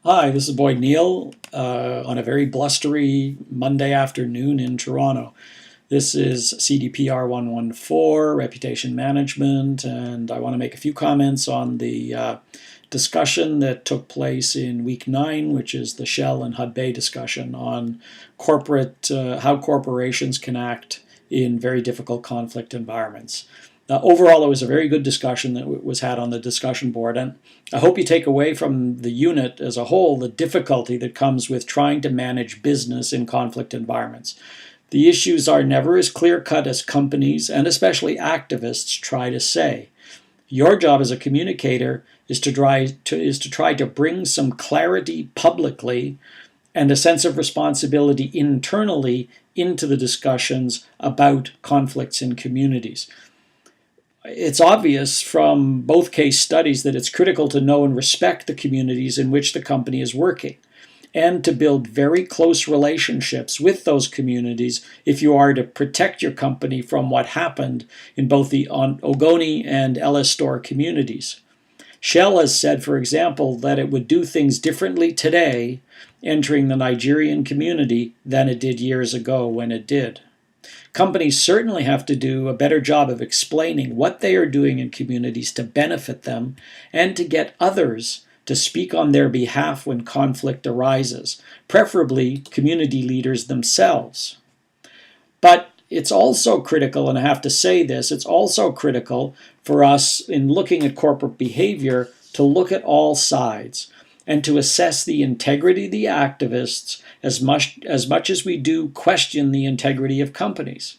Hi, this is Boyd Neal on a very blustery Monday afternoon in Toronto. This is CDPR 114, Reputation Management, and I want to make a few comments on the discussion that took place in week 9, which is the Shell and Hudbay discussion on how corporations can act in very difficult conflict environments. Overall, it was a very good discussion that was had on the discussion board, and I hope you take away from the unit as a whole the difficulty that comes with trying to manage business in conflict environments. The issues are never as clear-cut as companies, and especially activists, try to say. Your job as a communicator is to try to bring some clarity publicly and a sense of responsibility internally into the discussions about conflicts in communities. It's obvious from both case studies that it's critical to know and respect the communities in which the company is working, and to build very close relationships with those communities if you are to protect your company from what happened in both the Ogoni and Ellis-Store communities. Shell has said, for example, that it would do things differently today entering the Nigerian community than it did years ago when it did. Companies certainly have to do a better job of explaining what they are doing in communities to benefit them and to get others to speak on their behalf when conflict arises, preferably community leaders themselves. But it's also critical, and I have to say this, it's also critical for us in looking at corporate behavior to look at all sides and to assess the integrity of the activists as much as we do question the integrity of companies.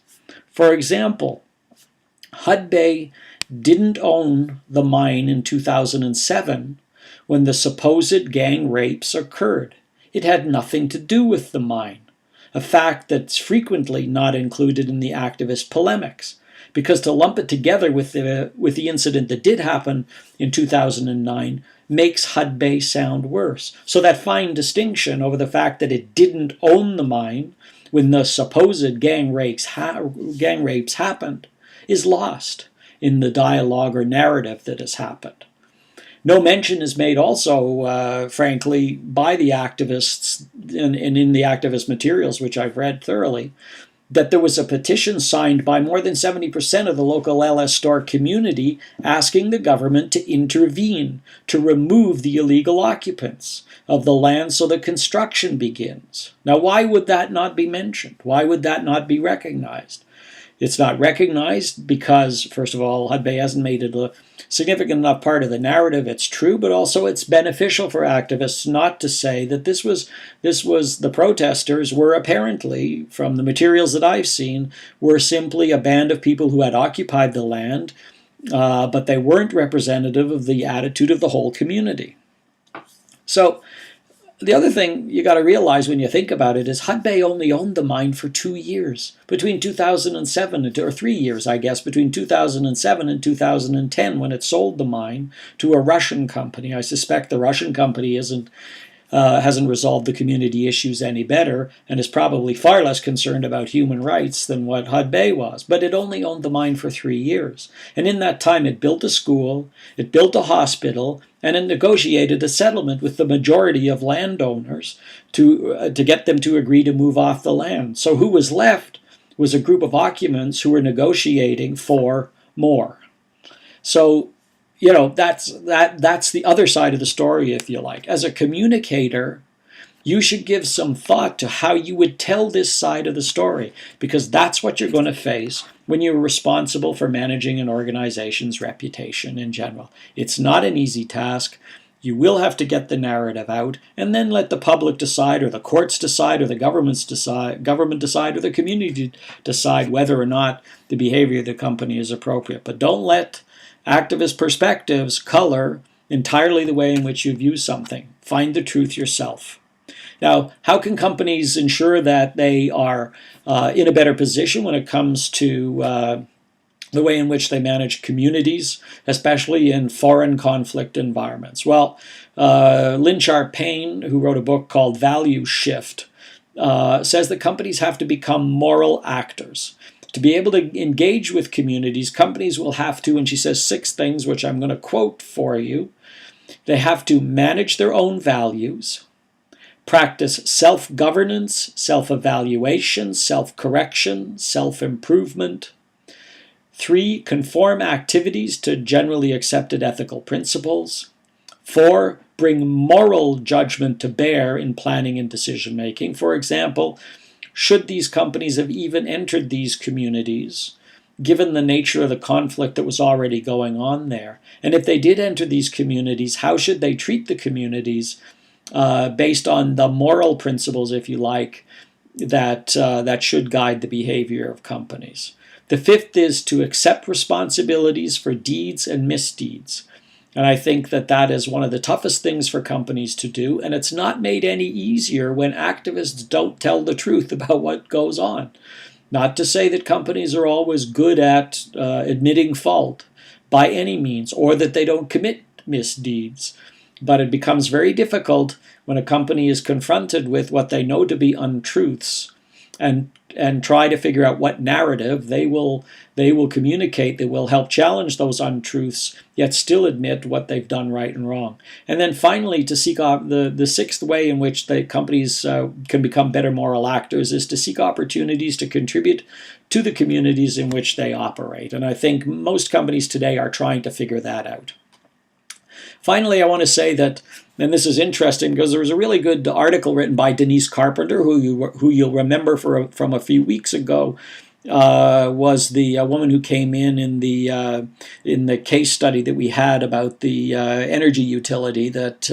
For example, Hudbay didn't own the mine in 2007 when the supposed gang rapes occurred. It had nothing to do with the mine, a fact that's frequently not included in the activist polemics, because to lump it together with the incident that did happen in 2009 makes Hudbay sound worse. So that fine distinction over the fact that it didn't own the mine when the supposed gang rapes happened is lost in the dialogue or narrative that has happened. No mention is made also, frankly, by the activists and in the activist materials, which I've read thoroughly, that there was a petition signed by more than 70% of the local Ellis-Store community asking the government to intervene to remove the illegal occupants of the land so that construction begins. Now, why would that not be mentioned? Why would that not be recognized? It's not recognized because, first of all, Hudbay hasn't made it a significant enough part of the narrative. It's true, but also it's beneficial for activists not to say that this was the protesters were apparently, from the materials that I've seen, were simply a band of people who had occupied the land, but they weren't representative of the attitude of the whole community. So, the other thing you got to realize when you think about it is Hudbay only owned the mine for 2 years, between 2007 or 3 years, I guess, between 2007 and 2010 when it sold the mine to a Russian company. I suspect the Russian company hasn't resolved the community issues any better and is probably far less concerned about human rights than what Hudbay was. But it only owned the mine for 3 years. And in that time, it built a school, it built a hospital, and it negotiated a settlement with the majority of landowners to get them to agree to move off the land. So who was left was a group of occupants who were negotiating for more. So that's the other side of the story, if you like. As a communicator, you should give some thought to how you would tell this side of the story, because that's what you're going to face when you're responsible for managing an organization's reputation in general. It's not an easy task. You will have to get the narrative out and then let the public decide, or the courts decide, or the government decide, or the community decide whether or not the behavior of the company is appropriate. But don't let activist perspectives color entirely the way in which you view something. Find the truth yourself. Now, how can companies ensure that they are in a better position when it comes to the way in which they manage communities, especially in foreign conflict environments? Well, Lynn Sharp-Payne, who wrote a book called Value Shift, says that companies have to become moral actors. To be able to engage with communities, companies will have to, and she says 6 things, which I'm going to quote for you. They have to manage their own values, practice self-governance, self-evaluation, self-correction, self-improvement. 3, conform activities to generally accepted ethical principles. 4, bring moral judgment to bear in planning and decision making. For example, should these companies have even entered these communities, given the nature of the conflict that was already going on there? And if they did enter these communities, how should they treat the communities based on the moral principles, if you like, that should guide the behavior of companies? The 5th is to accept responsibilities for deeds and misdeeds. And I think that is one of the toughest things for companies to do, and it's not made any easier when activists don't tell the truth about what goes on. Not to say that companies are always good at admitting fault by any means, or that they don't commit misdeeds, but it becomes very difficult when a company is confronted with what they know to be untruths and try to figure out what narrative they will communicate that will help challenge those untruths, yet still admit what they've done right and wrong. And then finally, to seek the 6th way in which the companies can become better moral actors is to seek opportunities to contribute to the communities in which they operate. And I think most companies today are trying to figure that out. Finally, I want to say that, and this is interesting because there was a really good article written by Denise Carpenter, who you'll remember from a few weeks ago, was the woman who came in the case study that we had about the energy utility that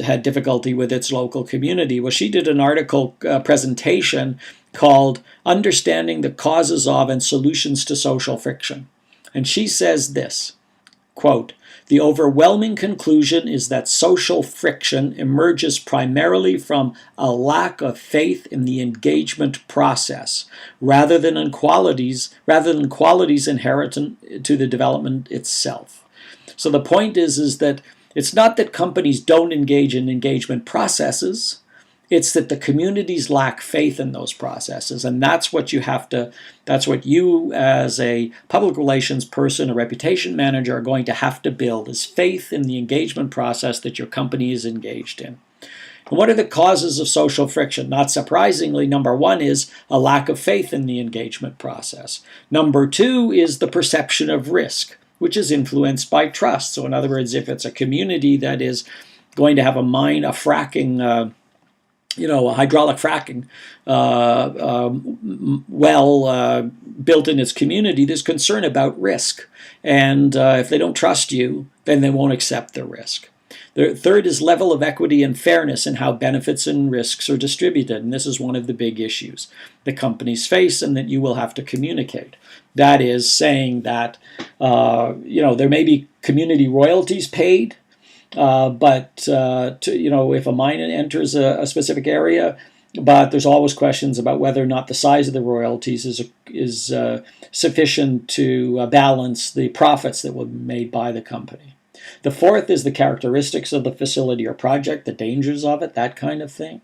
had difficulty with its local community. Well, she did an article presentation called "Understanding the Causes of and Solutions to Social Friction," and she says this, quote, "The overwhelming conclusion is that social friction emerges primarily from a lack of faith in the engagement process, rather than qualities inherent to the development itself." So the point is that it's not that companies don't engage in engagement processes. It's that the communities lack faith in those processes, and that's what you as a public relations person, a reputation manager, are going to have to build, is faith in the engagement process that your company is engaged in. And what are the causes of social friction? Not surprisingly, number 1 is a lack of faith in the engagement process. Number 2 is the perception of risk, which is influenced by trust. So in other words, if it's a community that is going to have a hydraulic fracking built in its community, there's concern about risk. And if they don't trust you, then they won't accept the risk. The 3rd is level of equity and fairness in how benefits and risks are distributed. And this is one of the big issues that companies face and that you will have to communicate. That is saying that there may be community royalties paid, but if a mine enters a specific area, but there's always questions about whether or not the size of the royalties is sufficient to balance the profits that were made by the company. The 4th is the characteristics of the facility or project, the dangers of it, that kind of thing.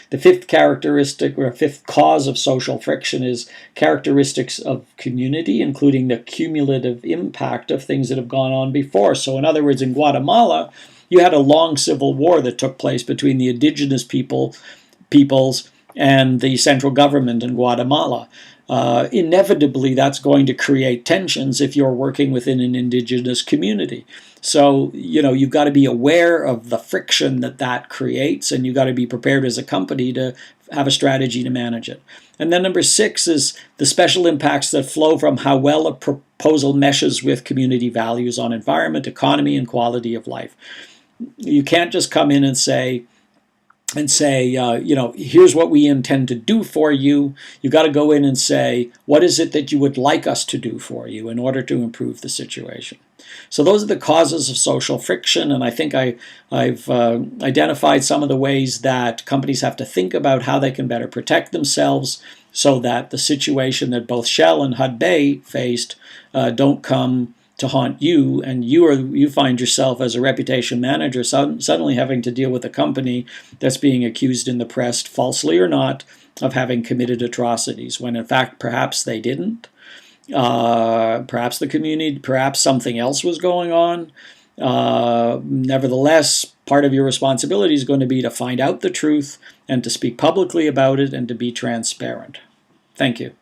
The 5th characteristic or 5th cause of social friction is characteristics of community, including the cumulative impact of things that have gone on before. So in other words, in Guatemala, you had a long civil war that took place between the indigenous peoples and the central government in Guatemala. Inevitably, that's going to create tensions if you're working within an indigenous community. So, you've got to be aware of the friction that creates, and you've got to be prepared as a company to have a strategy to manage it. And then number 6 is the special impacts that flow from how well a proposal meshes with community values on environment, economy, and quality of life. You can't just come in and say, here's what we intend to do for you. You've got to go in and say, what is it that you would like us to do for you in order to improve the situation? So those are the causes of social friction, and I think I've identified some of the ways that companies have to think about how they can better protect themselves so that the situation that both Shell and Hudbay faced don't come to haunt you, and you find yourself as a reputation manager suddenly having to deal with a company that's being accused in the press, falsely or not, of having committed atrocities, when in fact perhaps they didn't. Perhaps the community, perhaps something else was going on. Nevertheless, part of your responsibility is going to be to find out the truth and to speak publicly about it and to be transparent. Thank you.